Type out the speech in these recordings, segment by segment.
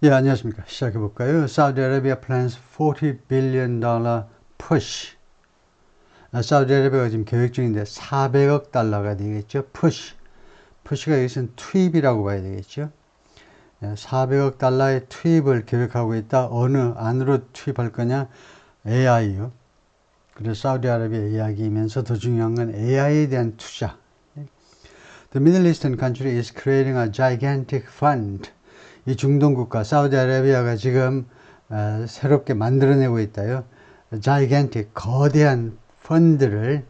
예, 안녕하십니까. 시작해 볼까요? Saudi Arabia plans $40 billion push. 사우디아라비아가 지금 계획 중인데 400억 달러가 되겠죠. push가 여기서는 투입이라고 봐야 되겠죠. 400억 달러의 투입을 계획하고 있다. 어느 안으로 투입할 거냐? AI요. 그래서 사우디아라비아 이야기이면서 더 중요한 건 AI에 대한 투자. The Middle Eastern country is creating a gigantic fund. 이 중동 국가 사우디아라비아가 지금 새롭게 만들어내고 있다요. gigantic 거대한 펀드를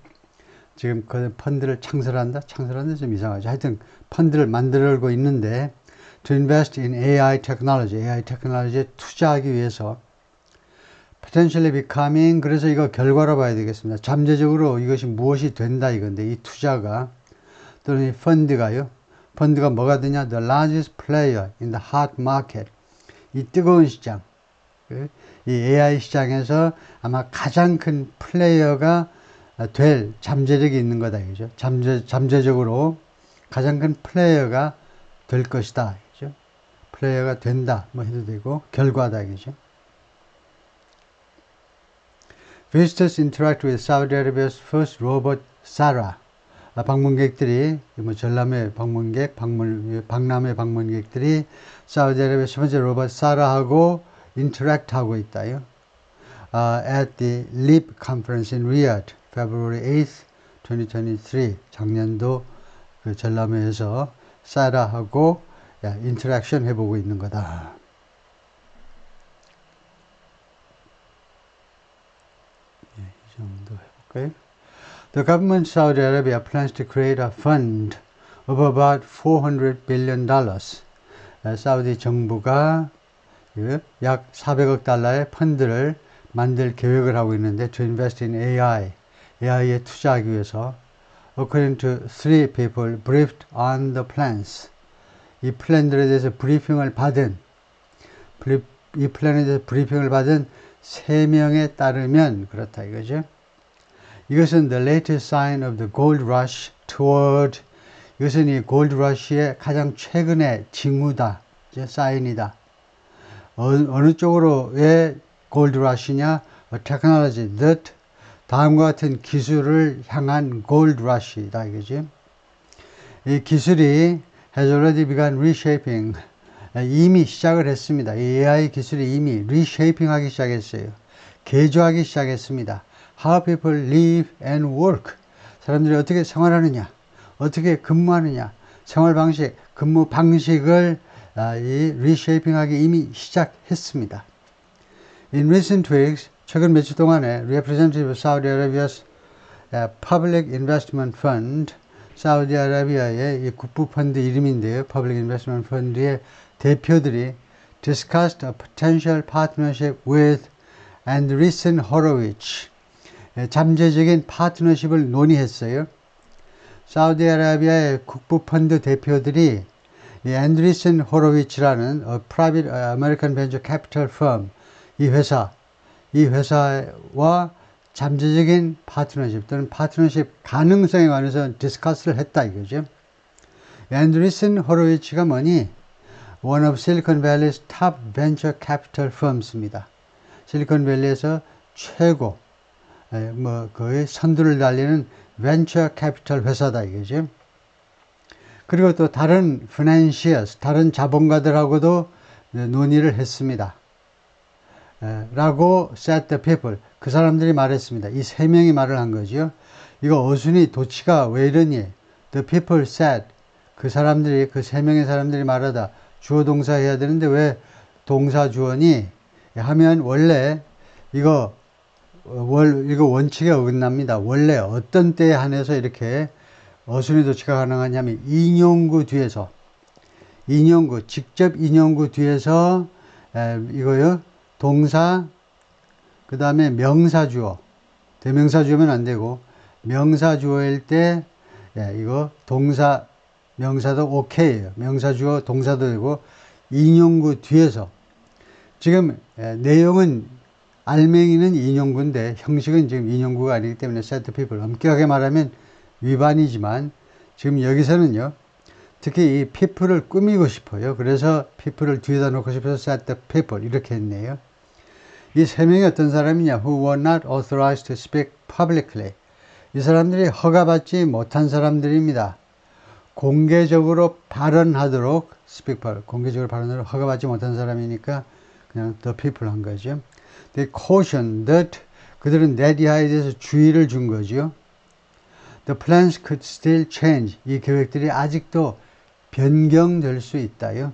지금 그 펀드를 창설한다 좀 이상하죠. 하여튼 펀드를 만들고 있는데 to invest in AI 테크놀로지에 투자하기 위해서 potentially becoming 그래서 이거 결과로 봐야 되겠습니다. 잠재적으로 이것이 무엇이 된다 이건데 이 투자가 또는 이 펀드가 뭐가 되냐? The largest player in the hot market. 이 뜨거운 시장. 이 AI 시장에서 아마 가장 큰 플레이어가 될 잠재력이 있는 거다. 그죠? 잠재적으로 가장 큰 플레이어가 될 것이다. 그죠? 플레이어가 된다. 뭐 해도 되고, 결과다. 그죠? Visitors interact with Saudi Arabia's first robot, Sarah. 방문객들이 전람회 방문객, 박람회 방문객들이 사우디아라비아 첫 번째 로봇 사라하고 인터랙트 하고 있다요. At the LEAP conference in Riyadh, February 8th, 2023. 작년도 그 전람회에서 사라하고 인터랙션 해보고 있는 거다. 이 정도 해볼까요? The government of Saudi Arabia plans to create a fund of about $400 billion. 사우디 정부가 약 400억 달러의 펀드를 만들 계획을 하고 있는데 to invest in AI에 투자하기 위해서 according to three people briefed on the plans. 이 플랜들에 대해서 브리핑을 받은 세 명에 따르면 그렇다 이거죠. 이것은 the latest sign of the gold rush toward 이것은 이 골드 러시의 가장 최근의 징후다. 사인이다. 어느 쪽으로의 골드 러시냐? technology that 다음과 같은 기술을 향한 골드 러시다 이거지. 이 기술이 has already begun reshaping. 이미 시작을 했습니다. 이 AI 기술이 이미 reshaping 하기 시작했어요. 개조하기 시작했습니다. How people live and work. 사람들이 어떻게 생활하느냐, 어떻게 근무하느냐, 생활 방식, 근무 방식을 이 reshaping하기 이미 시작했습니다. In recent weeks, 최근 며칠 동안에 representative of Saudi Arabia's Public Investment Fund, 사우디아라비아의 이 국부 펀드 이름인데요. Public Investment Fund의 대표들이 discussed a potential partnership with Andreessen Horowitz. 잠재적인 파트너십을 논의했어요. 사우디아라비아의 국부펀드 대표들이 앤드리슨 호로위츠라는 private American venture capital firm 이 회사와 잠재적인 파트너십 또는 파트너십 가능성에 관해서 디스커스를 했다 이거죠. 앤드리슨 호로위츠가 뭐니? One of Silicon Valley's top venture capital firms입니다. 실리콘밸리에서 최고 거의 선두를 달리는 벤처 캐피털 회사다 이거죠. 그리고 또 다른 financiers, 다른 자본가들하고도 논의를 했습니다. 라고 said the people. 그 사람들이 말했습니다. 이 세 명이 말을 한 거죠. 이거 어순이 도치가 왜 이러니? The people said. 그 사람들이, 그 세 명의 사람들이 말하다. 주어 동사 해야 되는데 왜 동사 주어니? 하면 원래 이거 원칙에 어긋납니다. 원래 어떤 때에 한해서 이렇게 어순이 도치가 가능하냐면 인용구 뒤에서 직접 인용구 뒤에서 이거요 동사 그 다음에 명사주어 대명사주어면 안 되고 명사주어일 때 이거 동사 명사도 오케이예요. 명사주어 동사도 되고 인용구 뒤에서 지금 내용은 알맹이는 인용구인데 형식은 지금 인용구가 아니기 때문에 set people 엄격하게 말하면 위반이지만 지금 여기서는요 특히 이 people을 꾸미고 싶어요. 그래서 people을 뒤에다 놓고 싶어서 set the people 이렇게 했네요. 이 세 명이 어떤 사람이냐? Who were not authorized to speak publicly. 이 사람들이 허가받지 못한 사람들입니다. 공개적으로 발언하도록 speak public, 공개적으로 발언하도록 허가받지 못한 사람이니까 그냥 the people 한 거죠. They cautioned that 그들은 that 이하에 대해서 주의를 준 거죠. The plans could still change. 이 계획들이 아직도 변경될 수 있다요.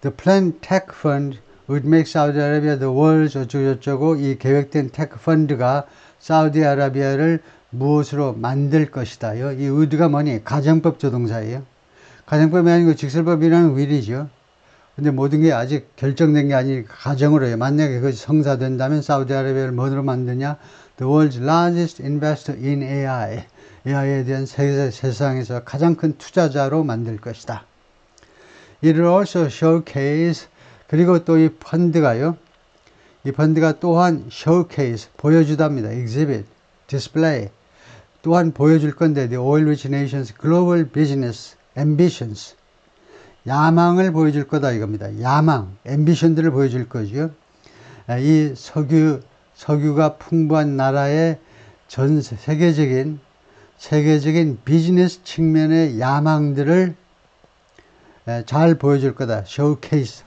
The planned tech fund would make Saudi Arabia the world's 어쩌고저쩌고 이 계획된 테크 펀드가 사우디아라비아를 무엇으로 만들 것이다요. 이 would가 뭐니? 가정법 조동사예요. 가정법이 아니고 직설법이라는 will이죠. 근데 모든 게 아직 결정된 게 아니니까 가정으로 해요. 만약에 그것이 성사된다면 사우디아라비아를 뭐로 만드냐? The world's largest investor in AI. AI에 대한 세상에서 가장 큰 투자자로 만들 것이다. It will also showcase 그리고 또 이 펀드가요. 이 펀드가 또한 showcase 보여주답니다. exhibit, display 또한 보여줄 건데 the oil rich nations global business ambitions 야망을 보여줄 거다 이겁니다. 야망, ambition들을 보여줄 거죠. 이 석유가 풍부한 나라의 전 세계적인 비즈니스 측면의 야망들을 잘 보여줄 거다. showcase.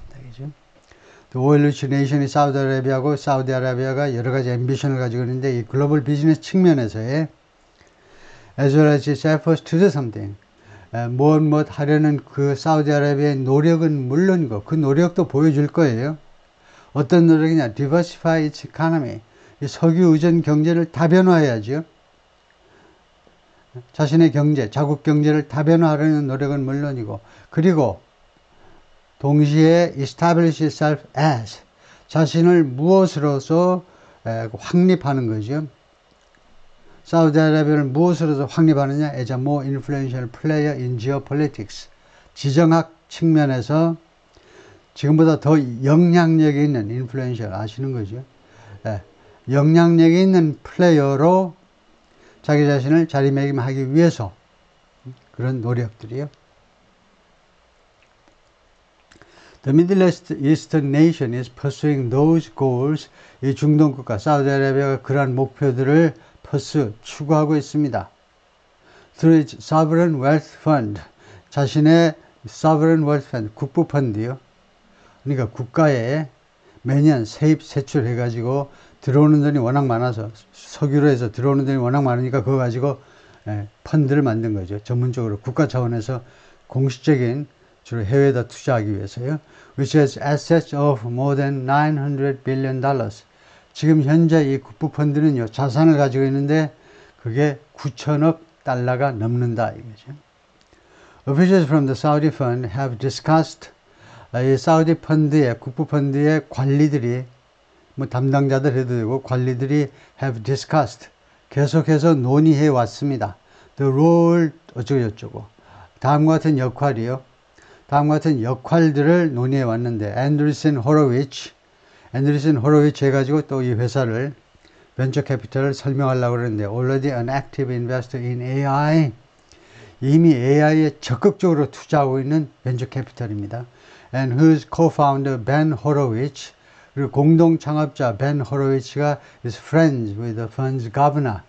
오일 리치 네이션이 사우디아라비아고 사우디아라비아가 여러 가지 앰비션을 가지고 있는데 이 글로벌 비즈니스 측면에서의 as well as its efforts to do something 무엇 하려는 그 사우디아라비아의 노력은 물론이고 그 노력도 보여줄 거예요. 어떤 노력이냐? diversify its economy. 이 석유 의존 경제를 다변화해야죠. 자신의 경제, 자국 경제를 다변화하려는 노력은 물론이고 그리고 동시에 establish itself as 자신을 무엇으로서 확립하는 거죠. 사우디아라비아를 무엇으로서 확립하느냐? as a more influential player in geopolitics. 지정학 측면에서 지금보다 더 영향력이 있는 influential 아시는 거죠. 영향력이 있는 플레이어로 자기 자신을 자리매김하기 위해서 그런 노력들이요. The Middle Eastern nation is pursuing those goals. 이 중동 국가 사우디아라비아가 그러한 목표들을 추구하고 있습니다. Through its sovereign wealth fund. 자신의 sovereign wealth fund, 국부 펀드요. 그러니까 국가에 매년 세입 세출해가지고 들어오는 돈이 워낙 많아서 석유로 해서 들어오는 돈이 워낙 많으니까 그거 가지고 펀드를 만든 거죠. 전문적으로 국가 차원에서 공식적인 주로 해외에다 투자하기 위해서요. Which has assets of more than $900 billion. 지금 현재 이 국부 펀드는요, 자산을 가지고 있는데 그게 9천억 달러가 넘는다 이거죠. Officials from the Saudi fund have discussed 이 사우디 펀드의 국부 펀드의 관리들이 뭐 담당자들 해도 되고 관리들이 have discussed 계속해서 논의해 왔습니다. The role 어쩌고저쩌고 다음과 같은 역할이요. 다음과 같은 역할들을 논의해 왔는데 앤드리슨 호로위치 해가지고 또 이 회사를 벤처 캐피탈을 설명하려고 그러는데 already an active investor in AI 이미 AI에 적극적으로 투자하고 있는 벤처 캐피탈입니다. And whose co-founder Ben Horowitz 그리고 공동 창업자 벤 호로위치가 is friends with the fund's governor.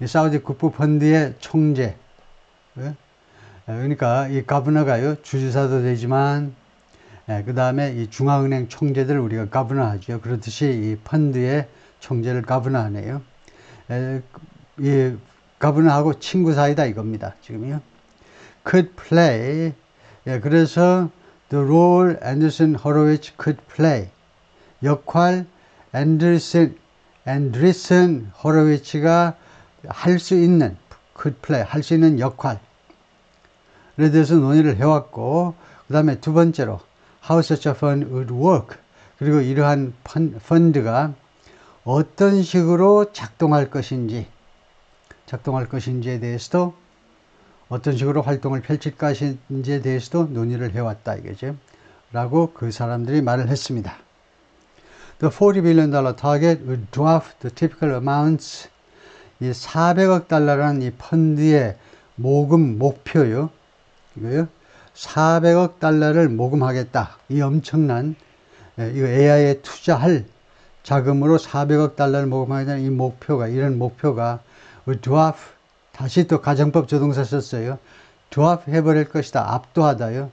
이 사우디 국부 펀드의 총재. 그러니까 이 가버너가요 주지사도 되지만 그 다음에 이 중앙은행 총재들 우리가 가버너 하죠. 그렇듯이 이 펀드의 총재를 가버너 하네요. 이 가버너하고 친구 사이다 이겁니다. 지금요. Could play. 그래서 the role Anderson Horowitz could play. 역할 앤드리슨 호로위치가 할 수 있는 could play 할 수 있는 역할에 대해서 논의를 해왔고 그 다음에 두 번째로 how such a fund would work 그리고 이러한 펀드가 어떤 식으로 작동할 것인지에 대해서도 어떤 식으로 활동을 펼칠 것인지에 대해서도 논의를 해왔다 이거죠. 라고 그 사람들이 말을 했습니다. The $40 billion target would dwarf the typical amounts. 이 400억 달러라는 이 펀드의 모금 목표요. 이거요. 400억 달러를 모금하겠다. 이 엄청난 이거 AI에 투자할 자금으로 400억 달러를 모금하겠다는 이 목표가 이런 목표가 드와프 다시 또 가정법 조동사 썼어요. 드와프 해버릴 것이다. 압도하다요.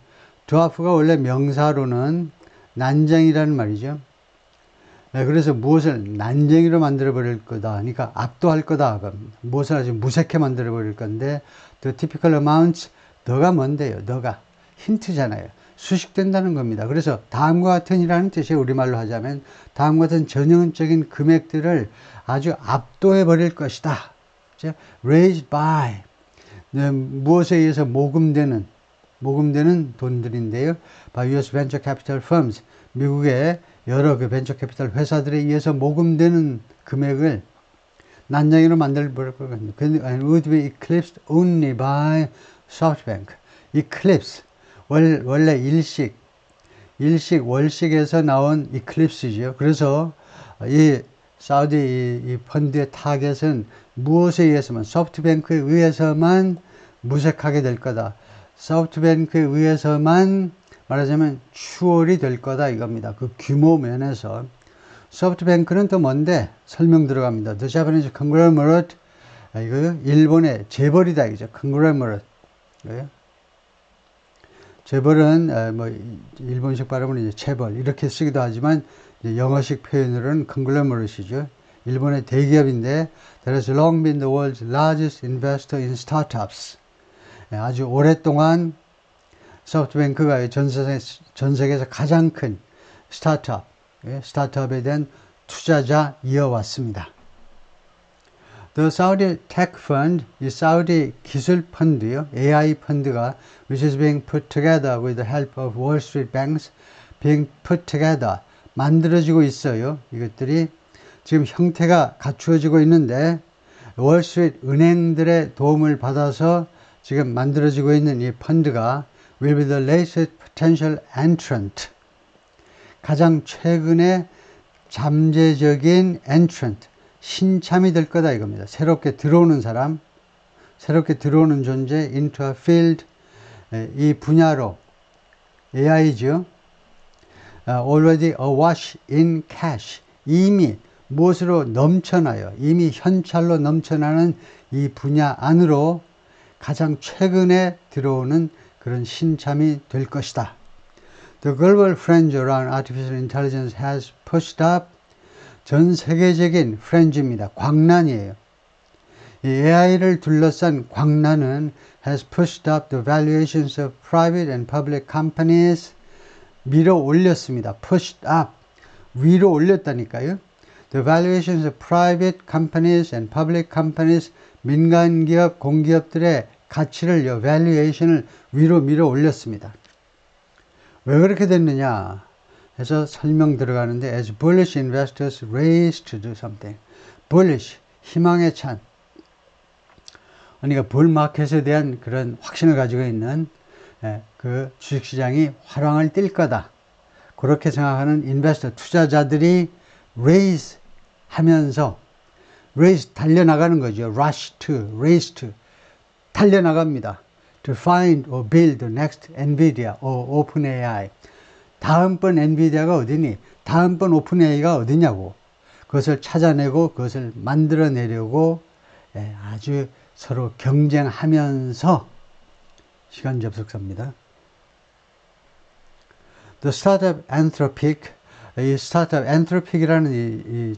드와프가 원래 명사로는 난쟁이라는 말이죠. 그래서 무엇을 난쟁이로 만들어버릴 거다. 그러니까 압도할 거다. 무엇을 아주 무색해 만들어버릴 건데 the typical amounts 너가 뭔데요? 너가 힌트잖아요. 수식된다는 겁니다. 그래서 다음과 같은이라는 뜻이에요. 우리말로 하자면 다음과 같은 전형적인 금액들을 아주 압도해 버릴 것이다. raised by 무엇에 의해서 모금되는 돈들인데요. by US venture capital firms 미국의 여러 그 벤처 캐피탈 회사들에 의해서 모금되는 금액을 난장이로 만들 버릴 겁니다. would be eclipsed only by SoftBank. eclipse 원래 일식 월식에서 나온 eclipse죠. 그래서 이 사우디 이 펀드의 타겟은 무엇에 의해서만 소프트뱅크에 의해서만 무색하게 될 거다. 소프트뱅크에 의해서만 말하자면 추월이 될 거다 이겁니다. 그 규모 면에서 소프트뱅크는 또 뭔데 설명 들어갑니다. The Japanese conglomerate 이거 일본의 재벌이다 이죠. conglomerate 재벌은 뭐 일본식 발음은 이제 재벌 이렇게 쓰기도 하지만 영어식 표현으로는 conglomerate이죠. 일본의 대기업인데 that has long been the world's largest investor in startups. 아주 오랫동안 소프트뱅크가 전 세계에서 가장 큰 스타트업에 대한 투자자 이어왔습니다. The Saudi Tech Fund, 이 사우디 기술 펀드요, AI 펀드가 which is being put together with the help of Wall Street banks, being put together, 만들어지고 있어요. 이것들이 지금 형태가 갖추어지고 있는데 월스트리트 은행들의 도움을 받아서 지금 만들어지고 있는 이 펀드가 will be the latest potential entrant. 가장 최근에 잠재적인 entrant, 신참이 될 거다 이겁니다. 새롭게 들어오는 사람, 새롭게 들어오는 존재, into a field, 이 분야로, AI죠. already awash in cash, 이미 무엇으로 넘쳐나요? 이미 현찰로 넘쳐나는 이 분야 안으로 가장 최근에 들어오는 그런 신참이 될 것이다. The global fringe around artificial intelligence has pushed up 전 세계적인 프렌즈입니다. 광란이에요. 이 AI를 둘러싼 광란은 has pushed up the valuations of private and public companies 밀어 올렸습니다. pushed up 위로 올렸다니까요. The valuations of private companies and public companies 민간 기업, 공기업들의 가치를 valuation을 위로 밀어 올렸습니다. 왜 그렇게 됐느냐 해서 설명 들어가는데 as bullish investors race to do something. bullish, 희망에 찬. 그러니까 불마켓에 대한 그런 확신을 가지고 있는 그 주식시장이 화랑을 띨 거다. 그렇게 생각하는 인베스터, 투자자들이 raise 하면서 race 달려나가는 거죠. rush to, race to 달려나갑니다. to find or build the next NVIDIA or OpenAI. 다음번 엔비디아가 어디니? 다음번 오픈AI가 어디냐고. 그것을 찾아내고 그것을 만들어내려고 아주 서로 경쟁하면서 시간 접속사입니다. The Startup Anthropic, 이 스타트업 Anthropic이라는 이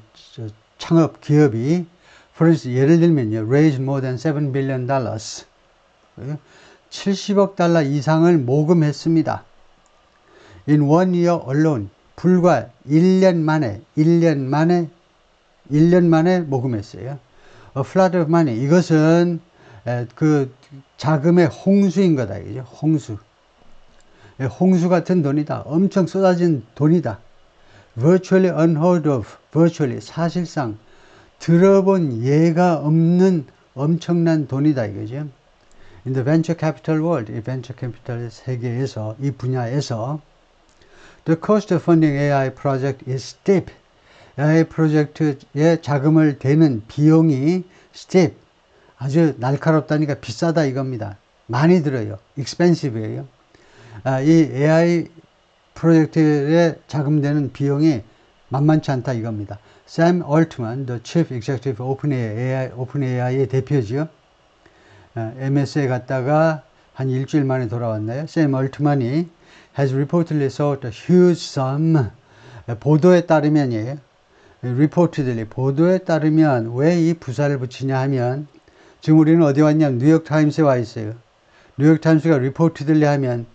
창업 기업이 for instance, 예를 들면요, raise more than $7 billion, 70억 달러 이상을 모금했습니다. In one year alone, 불과 1년 만에 모금했어요. A flood of money, 이것은 그 자금의 홍수인 거다, 이죠. 홍수 같은 돈이다. 엄청 쏟아진 돈이다. Virtually unheard of, virtually 사실상 들어본 예가 없는 엄청난 돈이다 이거죠. In the venture capital world, 이 venture capital 세계에서 이 분야에서 the cost of funding AI project is steep. AI 프로젝트에 자금을 대는 비용이 steep, 아주 날카롭다니까 비싸다 이겁니다. 많이 들어요. expensive예요. 이 AI 프로젝트에 자금되는 비용이 만만치 않다 이겁니다. 샘 얼트만, the Chief Executive OpenAI의 대표지요. MS에 갔다가 한 일주일 만에 돌아왔나요? 샘 얼트만이 has reportedly sought a huge sum. 보도에 따르면이에요. reportedly 보도에 따르면 왜 이 부사를 붙이냐 하면 지금 우리는 어디 왔냐면 뉴욕타임스에 와 있어요. 뉴욕타임스가 reportedly 하면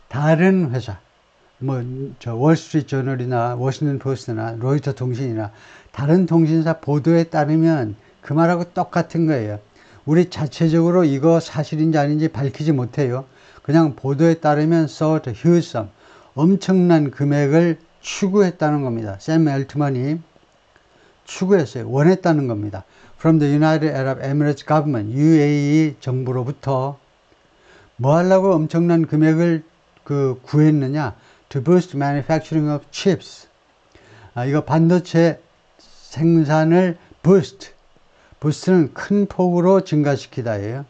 다른 회사 저 월스트리트 저널이나 워싱턴 포스트나 로이터 통신이나 다른 통신사 보도에 따르면 그 말하고 똑같은 거예요. 우리 자체적으로 이거 사실인지 아닌지 밝히지 못해요. 그냥 보도에 따르면 sought a huge sum, 엄청난 금액을 추구했다는 겁니다. 샘 엘트만이 추구했어요. 원했다는 겁니다. From the United Arab Emirates government, UAE 정부로부터 뭐 하려고 엄청난 금액을 구했느냐? To boost manufacturing of chips. 이거 반도체 생산을 boost. boost는 큰 폭으로 증가시키다예요.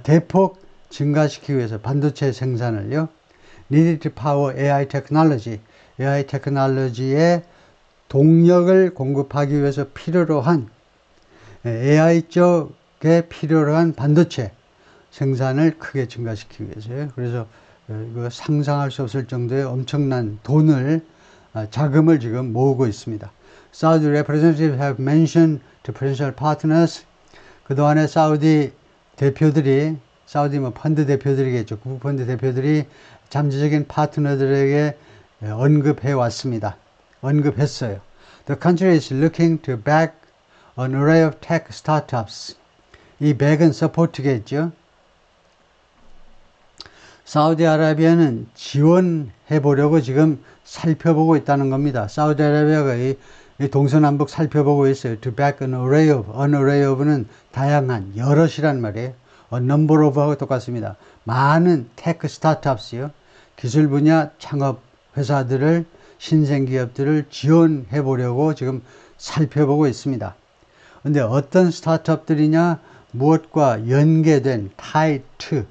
대폭 증가시키기 위해서 반도체 생산을요. needed to power AI technology. AI 테크놀로지의 동력을 공급하기 위해서 필요로 한 AI 쪽에 필요로 한 반도체 생산을 크게 증가시키기 위해서요. 그래서 이거 상상할 수 없을 정도의 엄청난 돈을 자금을 지금 모으고 있습니다. Saudi representatives have mentioned to potential partners. 그동안에 사우디 대표들이 사우디 펀드 대표들이겠죠. 국부펀드 대표들이 잠재적인 파트너들에게 언급해 왔습니다. 언급했어요. The country is looking to back an array of tech startups. 이 back은 support겠죠. 사우디아라비아는 지원해 보려고 지금 살펴보고 있다는 겁니다. 사우디아라비아가 이 동서남북 살펴보고 있어요. To back an array of는 다양한, 여럿이란 말이에요. A number of하고 똑같습니다. 많은 테크 스타트업스요. 기술 분야 창업 회사들을, 신생기업들을 지원해 보려고 지금 살펴보고 있습니다. 근데 어떤 스타트업들이냐? 무엇과 연계된 타이트,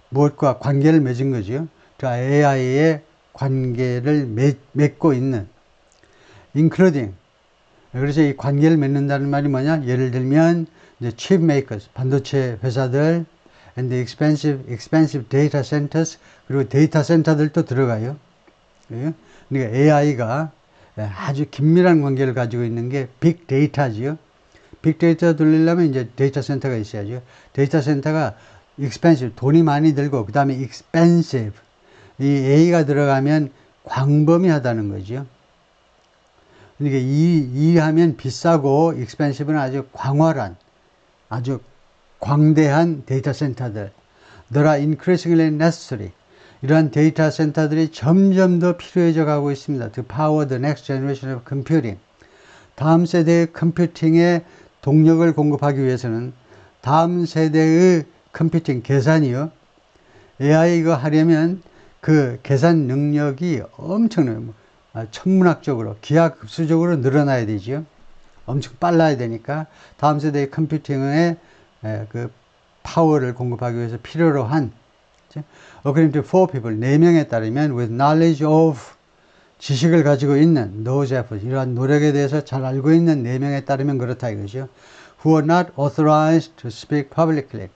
무엇과 관계를 맺은 거죠. AI의 관계를 맺고 있는 including. 그래서 이 관계를 맺는다는 말이 뭐냐? 예를 들면 이제 chip makers, 반도체 회사들, and the expensive data centers, 그리고 데이터 센터들도 들어가요. 그러니까 AI가 아주 긴밀한 관계를 가지고 있는 게 빅데이터지요. 빅데이터 돌리려면 이제 데이터 센터가 있어야죠. 데이터 센터가 expensive, 돈이 많이 들고, 그 다음에 expensive, 이 A가 들어가면 광범위하다는 거죠. 그러니까 이 하면 비싸고, expensive는 아주 광활한, 아주 광대한 데이터 센터들. There are increasingly necessary. 이러한 데이터 센터들이 점점 더 필요해져 가고 있습니다. To power the next generation of computing. 다음 세대의 컴퓨팅에 동력을 공급하기 위해서는 다음 세대의 컴퓨팅, 계산이요. AI 이거 하려면 그 계산 능력이 엄청나요. 천문학적으로, 기하급수적으로 늘어나야 되죠. 엄청 빨라야 되니까 다음 세대의 컴퓨팅에 그 파워를 공급하기 위해서 필요로 한, according to 4 people, 4명에 따르면 with knowledge of, 지식을 가지고 있는 those efforts, 이러한 노력에 대해서 잘 알고 있는 4명에 따르면 그렇다 이거죠. who are not authorized to speak publicly.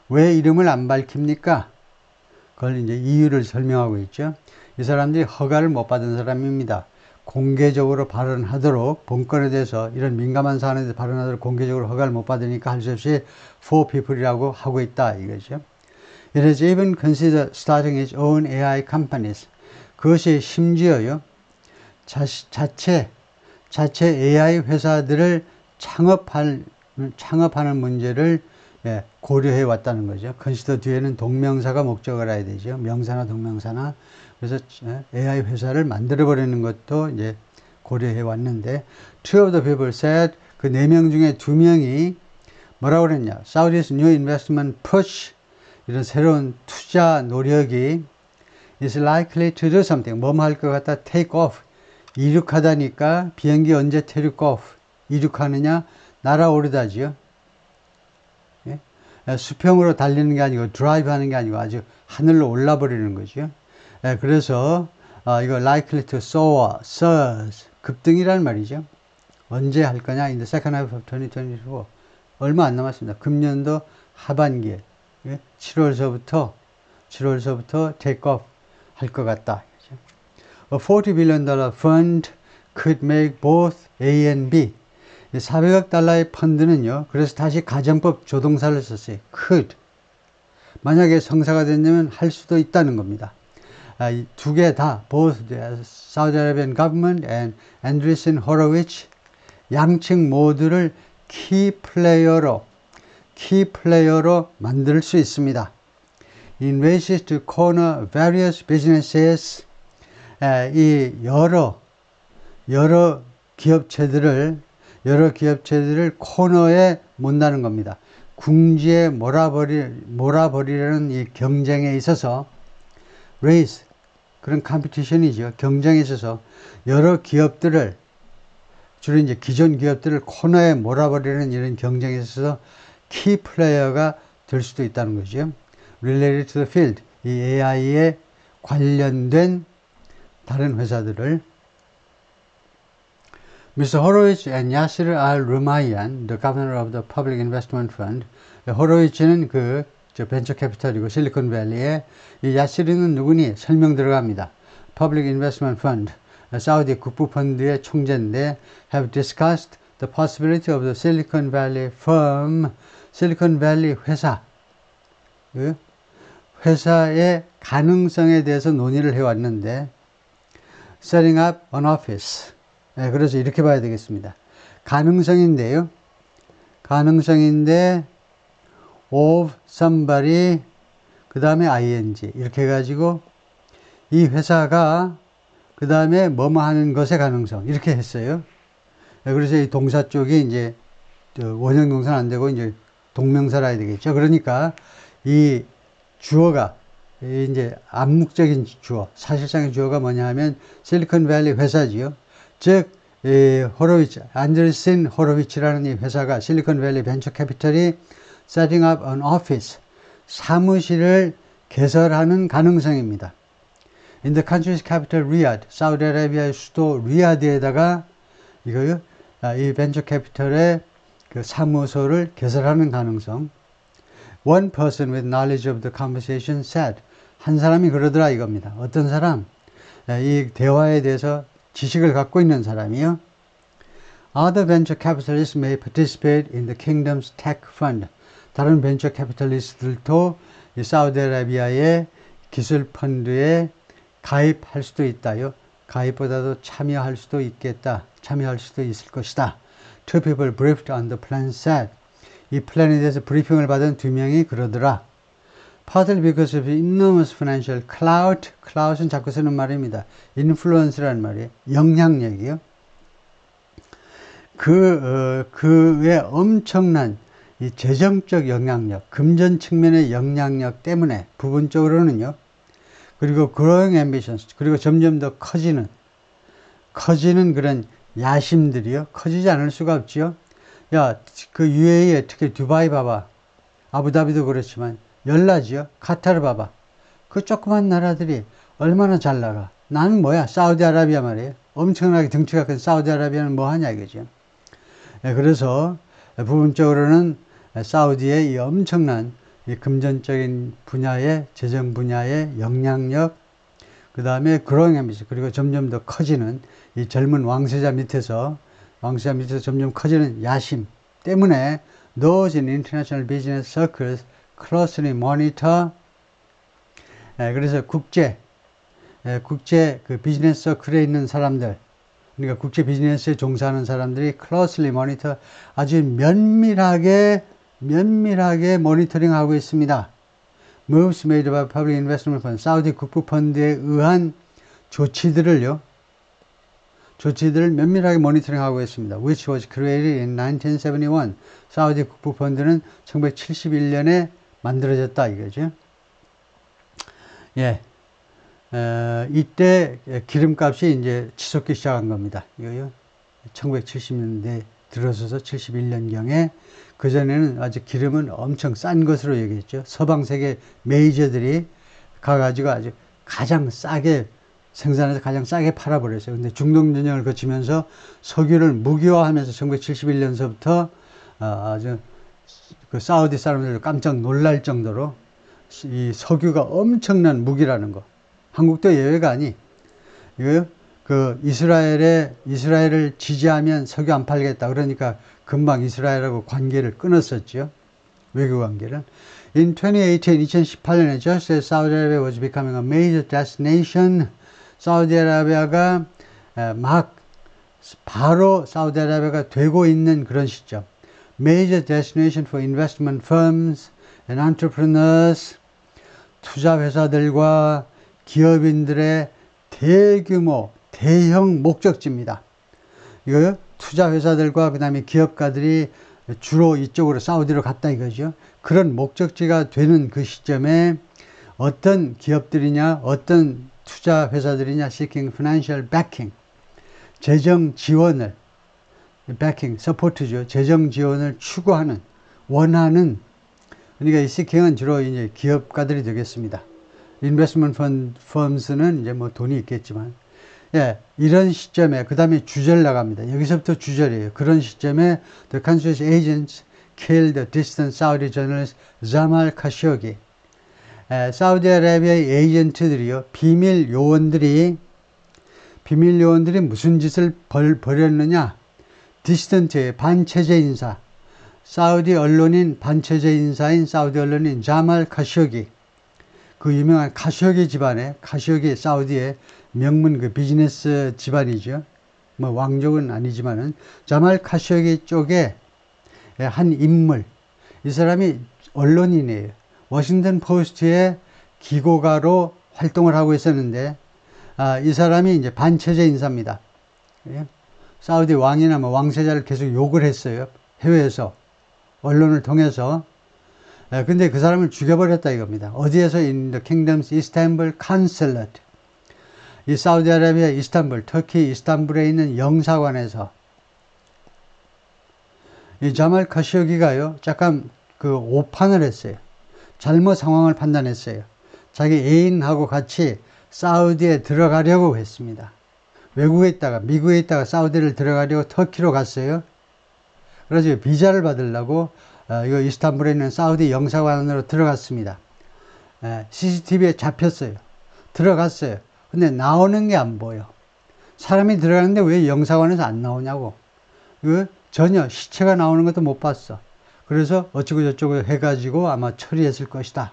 왜 이름을 안 밝힙니까? 그걸 이제 이유를 설명하고 있죠. 이 사람들이 허가를 못 받은 사람입니다. 공개적으로 발언하도록, 본건에 대해서 이런 민감한 사안에 대해서 발언하도록 공개적으로 허가를 못 받으니까 할 수 없이 for people이라고 하고 있다 이거죠. It has even considered starting its own AI companies. 그것이 심지어요, 자체 AI 회사들을 창업하는 문제를 고려해 왔다는 거죠. consider 뒤에는 동명사가 목적을 해야 되죠. 명사나 동명사나. 그래서 AI 회사를 만들어 버리는 것도 이제 고려해 왔는데, two of the people said, 그 4명 중에 2명이 뭐라고 그랬냐? Saudi's new investment push, 이런 새로운 투자 노력이 is likely to do something. 뭐 할 것 같다? take off. 이륙하다니까 비행기 언제 take off? 이륙하느냐? 날아오르다지요. 예? 수평으로 달리는 게 아니고 드라이브 하는 게 아니고 아주 하늘로 올라 버리는 거죠. 그래서 이거 likely to soar, surge, 급등이라는 말이죠. 언제 할 거냐? In the second half of 2024. 얼마 안 남았습니다. 금년도 하반기에 7월서부터 take off 할 것 같다. A $40 billion fund could make both A and B. 400억 달러의 펀드는요. 그래서 다시 가정법 조동사를 썼어요. could. 만약에 성사가 된다면 할 수도 있다는 겁니다. 두 개 다, both the Saudi Arabian government and Andreessen Horowitz, 양측 모두를 키 플레이어로 만들 수 있습니다. In ways to corner various businesses, 이 여러 기업체들을 코너에 못다는 겁니다. 궁지에 몰아버리려는 이 경쟁에 있어서 race, 그런 컴피티션이죠. 경쟁에 있어서 여러 기업들을, 주로 이제 기존 기업들을 코너에 몰아버리는 이런 경쟁에 있어서 키 플레이어가 될 수도 있다는 거죠. Related to the field, 이 AI에 관련된 다른 회사들을. Mr. Horowitz and Yasser Al-Rumayyan, the governor of the Public Investment Fund. 호로위츠는 벤처 캐피탈이고 실리콘밸리에, 이 야시르는 누구니? 설명 들어갑니다. Public Investment Fund, 사우디 국부펀드의 총재인데, have discussed the possibility of the Silicon Valley firm, 실리콘밸리 회사의 가능성에 대해서 논의를 해왔는데, setting up an office. 그래서 이렇게 봐야 되겠습니다. 가능성인데 of somebody, 그 다음에 ing, 이렇게 해가지고 이 회사가 그 다음에 뭐뭐 하는 것의 가능성, 이렇게 했어요. 그래서 이 동사 쪽이 이제 원형 동사는 안 되고 이제 동명사라 해야 되겠죠. 그러니까 이 주어가 이제 암묵적인 주어, 사실상의 주어가 뭐냐 하면 실리콘밸리 회사지요. 즉, 호로위츠, 안드레센 호로위츠라는 이 회사가 실리콘밸리 벤처 캐피털이 setting up an office, 사무실을 개설하는 가능성입니다. In the country's capital Riyadh, 사우디아라비아의 수도 리야드에다가 이거요, 이 벤처 캐피털의 그 사무소를 개설하는 가능성. One person with knowledge of the conversation said, 한 사람이 그러더라 이겁니다. 어떤 사람? 이 대화에 대해서 지식을 갖고 있는 사람이요. Other venture capitalists may participate in the kingdom's tech fund. 다른 벤처 캐피탈리스트들도 이 사우디아라비아의 기술 펀드에 가입할 수도 있다요. 가입보다도 참여할 수도 있겠다. 참여할 수도 있을 것이다. Two people briefed on the plan said. 이 플랜에 대해서 브리핑을 받은 두 명이 그러더라. Partly because of enormous financial clout. clout은 자꾸 쓰는 말입니다. influence라는 말이에요. 영향력이요. 그의 엄청난 이 재정적 영향력, 금전 측면의 영향력 때문에 부분적으로는요. 그리고 growing ambitions, 그리고 점점 더 커지는 그런 야심들이요. 커지지 않을 수가 없지요. 야, 그 UAE, 특히 두바이 봐봐. 아부다비도 그렇지만 열나지요. 카타르 봐봐. 그 조그만 나라들이 얼마나 잘 나가. 나는 뭐야? 사우디아라비아 말이에요. 엄청나게 덩치가 큰 사우디아라비아는 뭐 하냐 이거죠. 그래서 부분적으로는 사우디의 이 엄청난 이 금전적인 분야의, 재정 분야의 영향력, 그 다음에 growing ambition, 그리고 점점 더 커지는 이 젊은 왕세자 밑에서 점점 커지는 야심 때문에 those in international business circles closely monitor. 그래서 국제 그 비즈니스 서클에 있는 사람들, 그러니까 국제 비즈니스에 종사하는 사람들이 closely monitor, 아주 면밀하게 모니터링하고 있습니다. Moves made by Public Investment Fund, 사우디 국부펀드에 의한 조치들을 면밀하게 모니터링하고 있습니다. Which was created in 1971. 사우디 국부펀드는 1971년에 만들어졌다 이거죠. 예. 이때 기름값이 이제 치솟기 시작한 겁니다. 이거요. 1970년대 들어서서 71년경에, 그전에는 아주 기름은 엄청 싼 것으로 얘기했죠. 서방 세계 메이저들이 가가지고 아주 가장 싸게 생산해서 가장 싸게 팔아버렸어요. 근데 중동전쟁을 거치면서 석유를 무기화하면서 1971년서부터 아주 그 사우디 사람들도 깜짝 놀랄 정도로 이 석유가 엄청난 무기라는 거. 한국도 예외가 아니. 이거 그 이스라엘을 지지하면 석유 안 팔겠다. 그러니까 금방 이스라엘하고 관계를 끊었었죠. 외교 관계를. In 2018년에 just as Saudi Arabia was becoming a major destination, 사우디아라비아가 막 바로 사우디아라비아가 되고 있는 그런 시점. Major destination for investment firms and entrepreneurs. 투자 회사들과 기업인들의 대규모 대형 목적지입니다. 이거 투자 회사들과 그 다음에 기업가들이 주로 이쪽으로 사우디로 갔다 이거죠. 그런 목적지가 되는 그 시점에 어떤 기업들이냐, 어떤 투자 회사들이냐, seeking financial backing, 재정 지원을, backing, support죠. 재정 지원을 추구하는, 원하는, 그러니까 이 seeking은 주로 이제 기업가들이 되겠습니다. investment firms는 이제 뭐 돈이 있겠지만, 예, 이런 시점에, 그 다음에 주절 나갑니다. 여기서부터 주절이에요. 그런 시점에 the conspiracy agents killed the dissident Saudi journalist Jamal Khashoggi. 사우디아라비아의 에이전트들이요, 비밀 요원들이 무슨 짓을 벌였느냐? 디시던트의 반체제 인사, 사우디 언론인 반체제 인사인 사우디 언론인 자말 카쇼기, 그 유명한 카쇼기 집안의, 카쇼기 사우디의 명문 그 비즈니스 집안이죠. 뭐 왕족은 아니지만은 자말 카쇼기 쪽에 한 인물, 이 사람이 언론인이에요. 워싱턴 포스트의 기고가로 활동을 하고 있었는데, 이 사람이 이제 반체제 인사입니다. 예? 사우디 왕이나 뭐 왕세자를 계속 욕을 했어요. 해외에서. 언론을 통해서. 근데 그 사람을 죽여버렸다 이겁니다. 어디에서? In the kingdom's Istanbul consulate. 이 사우디아라비아 이스탄불, 터키 이스탄불에 있는 영사관에서. 이 자말 카쇼기가요, 잠깐 그 오판을 했어요. 잘못 상황을 판단했어요. 자기 애인하고 같이 사우디에 들어가려고 했습니다. 외국에 있다가, 미국에 있다가 사우디를 들어가려고 터키로 갔어요. 그래서 비자를 받으려고 이거 이스탄불에 있는 사우디 영사관으로 들어갔습니다. CCTV에 잡혔어요. 들어갔어요. 근데 나오는 게 안 보여. 사람이 들어가는데 왜 영사관에서 안 나오냐고. 전혀 시체가 나오는 것도 못 봤어. 그래서 어쩌고 저쩌고 해가지고 아마 처리했을 것이다.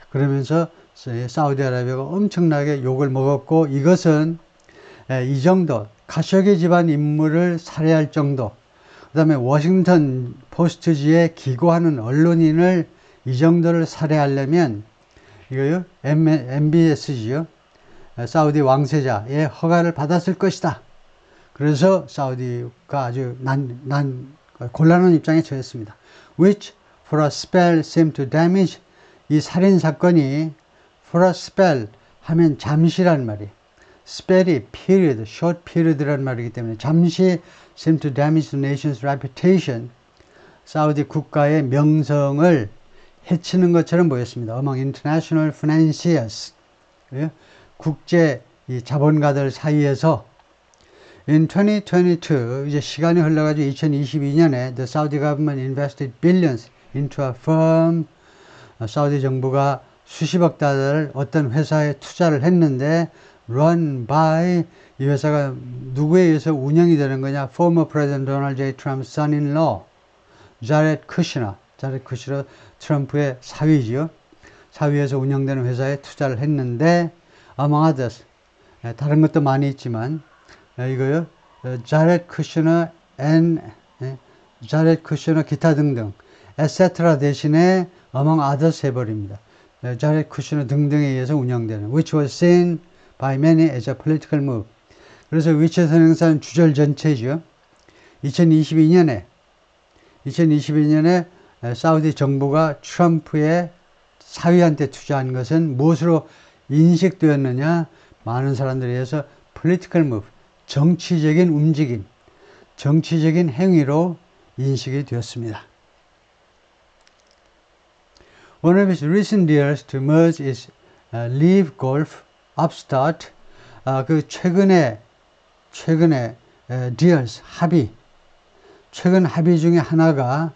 그러면서 사우디아라비아가 엄청나게 욕을 먹었고, 이것은 이 정도, 카쇼기 집안 인물을 살해할 정도, 그 다음에 워싱턴 포스트지에 기고하는 언론인을 이 정도를 살해하려면, 이거요, MBS지요. 사우디 왕세자의 허가를 받았을 것이다. 그래서 사우디가 아주 곤란한 입장에 처했습니다. Which for a spell seemed to damage. 이 살인사건이 for a spell 하면 잠시란 말이에요. spell이 period, short period란 말이기 때문에 잠시 seemed to damage the nation's reputation. 사우디 국가의 명성을 해치는 것처럼 보였습니다. Among international financiers. 국제 이 자본가들 사이에서 In 2022, 이제 시간이 흘러가지고 2022년에 the Saudi government invested billions into a firm. 사우디 정부가 수십억 달러를 어떤 회사에 투자를 했는데 run by, 이 회사가 누구에 의해서 운영이 되는 거냐? Former President Donald J. Trump's son-in-law, 자렛 쿠시너. 자렛 쿠시너 트럼프의 사위지요. 사위에서 운영되는 회사에 투자를 했는데 among others, 다른 것도 많이 있지만 이거요, 자렛 쿠시너 자렛 쿠시너 기타 등등 etc. 대신에 among others 해버립니다. 자렛 쿠시너 등등에 의해서 운영되는, which was seen by many as a political move. 그래서 위치 선행사는 주절 전체죠. 2022년에 사우디 정부가 트럼프의 사위한테 투자한 것은 무엇으로 인식되었느냐? 많은 사람들에 의해서 political move, 정치적인 움직임, 정치적인 행위로 인식이 되었습니다. One of his recent deals to merge is Live Golf Upstart. 그 최근에 deals 최근 합의 중에 하나가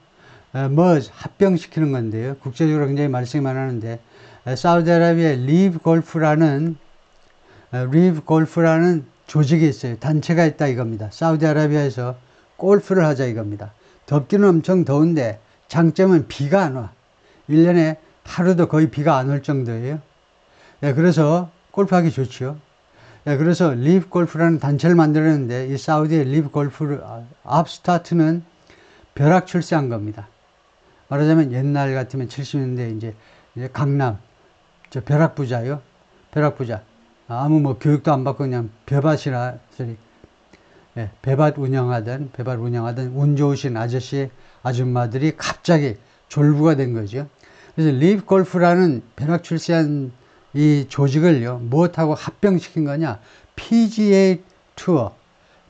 merge 합병시키는 건데요. 국제적으로 굉장히 말씀이 많았는데 사우디아라비아의 Live Golf라는 조직이 있어요. 단체가 있다 이겁니다. 사우디아라비아에서 골프를 하자 이겁니다. 덥기는 엄청 더운데 장점은 비가 안 와. 1년에 하루도 거의 비가 안 올 정도예요. 그래서 골프하기 좋죠. 그래서 리브 골프라는 단체를 만들었는데 이 사우디의 리브 골프 업스타트는 벼락 출세한 겁니다. 말하자면 옛날 같으면 70년대 이제 강남 벼락부자요. 벼락부자. 아무 뭐 교육도 안 받고 그냥 배밭 운영하던 운 좋으신 아줌마들이 갑자기 졸부가 된 거죠. 그래서 리브 골프라는 벼락 출세한 이 조직을요, 무엇하고 합병시킨 거냐? PGA 투어.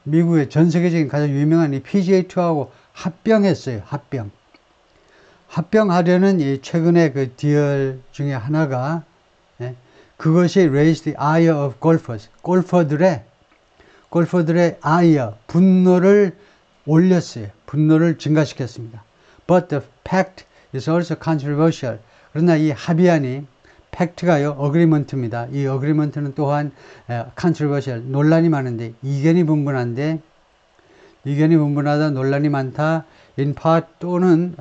미국의 전 세계적인 가장 유명한 이 PGA 투어하고 합병했어요. 합병하려는 이 최근에 그 디얼 중에 하나가, 그것이 raise the ire of golfers. 골퍼들의 ire, 분노를 올렸어요. 분노를 증가시켰습니다. But the pact is also controversial. 그러나 이 합의안이 팩트가요, 어그리먼트입니다. 이 어그리먼트는 또한 controversial, 논란이 많은데, 이견이 분분하다, 논란이 많다, in part 또는,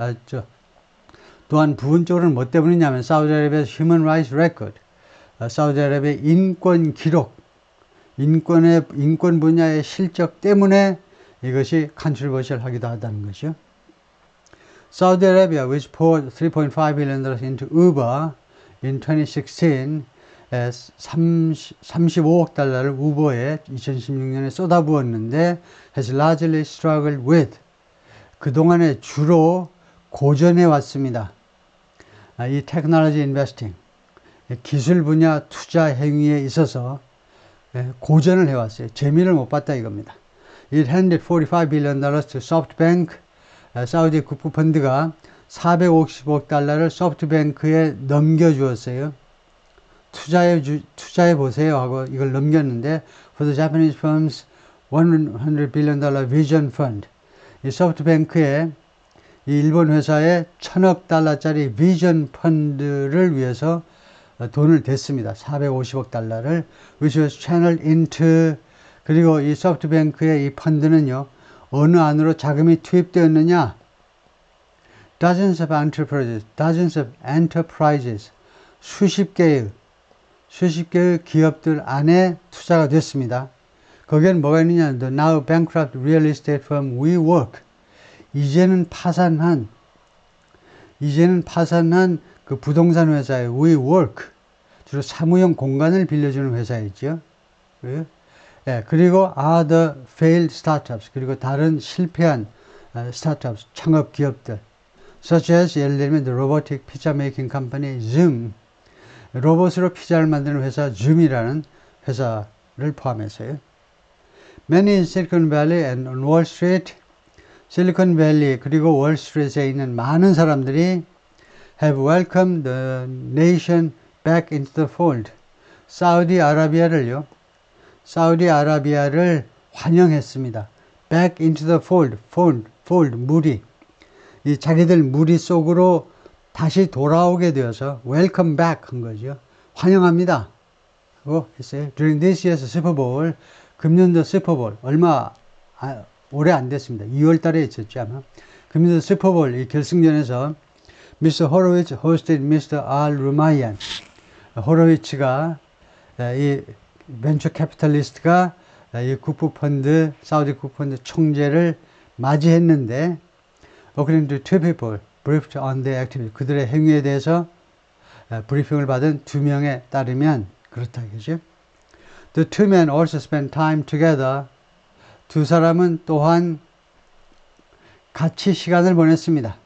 또한 부분적으로는 뭐 때문이냐면, 사우디아라비아의 human rights record, 사우디아라비아의 인권 기록, 인권 분야의 실적 때문에 이것이 controversial 하기도 하다는 것이요. Saudi Arabia, which poured $3.5 billion into Uber, in 2016, 35억 달러를 우버에 2016년에 쏟아부었는데 has largely struggled with 그동안에 주로 고전해 왔습니다. 이 technology investing, 기술 분야 투자 행위에 있어서 고전을 해왔어요. 재미를 못 봤다 이겁니다. It handed $45 billion to SoftBank, 사우디 국부펀드가 450억 달러를 소프트뱅크에 넘겨주었어요. 투자해 보세요 하고 이걸 넘겼는데 for the Japanese firm's $100 billion vision fund. 이 소프트뱅크에 이 일본 회사의 1000억 달러짜리 비전 펀드를 위해서 돈을 댔습니다. 450억 달러를 which was channeled into 그리고 이 소프트뱅크의 이 펀드는요. 어느 안으로 자금이 투입되었느냐? Dozens of enterprises, 수십 개의 기업들 안에 투자가 됐습니다. 거기에는 뭐가 있느냐? The now bankrupt real estate firm WeWork. 이제는 파산한 그 부동산 회사의 WeWork. 주로 사무용 공간을 빌려주는 회사였죠. 그리고 other failed startups. 그리고 다른 실패한 스타트업, 창업 기업들. such as 예를 들면 the robotic pizza making company Zoom, 로봇으로 피자를 만드는 회사 Zoom이라는 회사를 포함해서요. Many in Silicon Valley and on Wall Street, 실리콘밸리 그리고 월스트리트에 있는 많은 사람들이 have welcomed the nation back into the fold. 사우디아라비아를 환영했습니다. back into the fold, 무리. 이 자기들 무리 속으로 다시 돌아오게 되어서 welcome back 한 거죠. 환영합니다. 하고 했어요. During this year's Super Bowl, 금년도 슈퍼볼 얼마 오래 안 됐습니다. 2월 달에 있었죠 아마. 금년도 슈퍼볼 이 결승전에서 Mr. Horowitz hosted Mr. Al Rumayyan. 호로위츠가 이 벤처 캐피탈리스트가 이 국부펀드 사우디 국부펀드 총재를 맞이했는데 according to two people briefed on their activity 그들의 행위에 대해서 브리핑을 받은 두 명에 따르면 그렇다 이거죠. The two men also spent time together. 두 사람은 또한 같이 시간을 보냈습니다.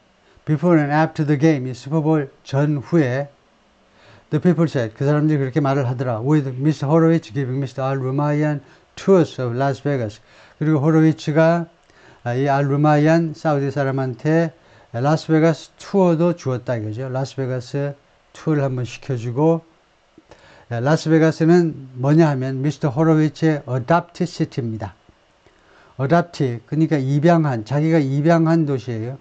Before and after the game, 이 슈퍼볼 전후에 the people said, 그 사람들이 그렇게 말을 하더라. With Mr. Horowitz giving Mr. Al Rumayyan tours of Las Vegas. 그리고 호로위츠가 이 알루마이안 사우디 사람한테 라스베가스 투어도 주었다 이거죠. 라스베가스 투어를 한번 시켜주고, 라스베가스는 뭐냐 하면 미스터 호로위츠의 어답트 시티입니다. 어답트, 그러니까 입양한, 자기가 입양한 도시예요.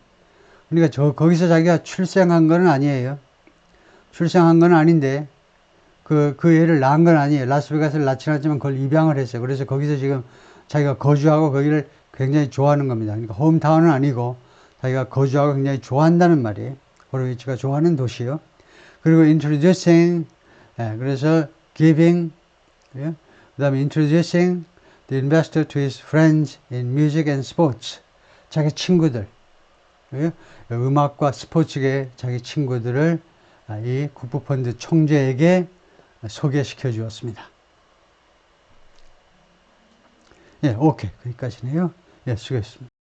그러니까 거기서 자기가 출생한 건 아니에요. 출생한 건 아닌데 그 애를 낳은 건 아니에요. 라스베가스를 낳진 않지만 그걸 입양을 했어요. 그래서 거기서 지금 자기가 거주하고 거기를 굉장히 좋아하는 겁니다. 그러니까 홈타운은 아니고 자기가 거주하고 굉장히 좋아한다는 말이에요. 호로위츠가 좋아하는 도시요. 그리고 introducing, 그래서 giving, 그 다음에 introducing the investor to his friends in music and sports. 자기 친구들, 음악과 스포츠계 자기 친구들을 이 국부펀드 총재에게 소개시켜 주었습니다. 예, 오케이. 거기까지네요. 예, 수고했습니다.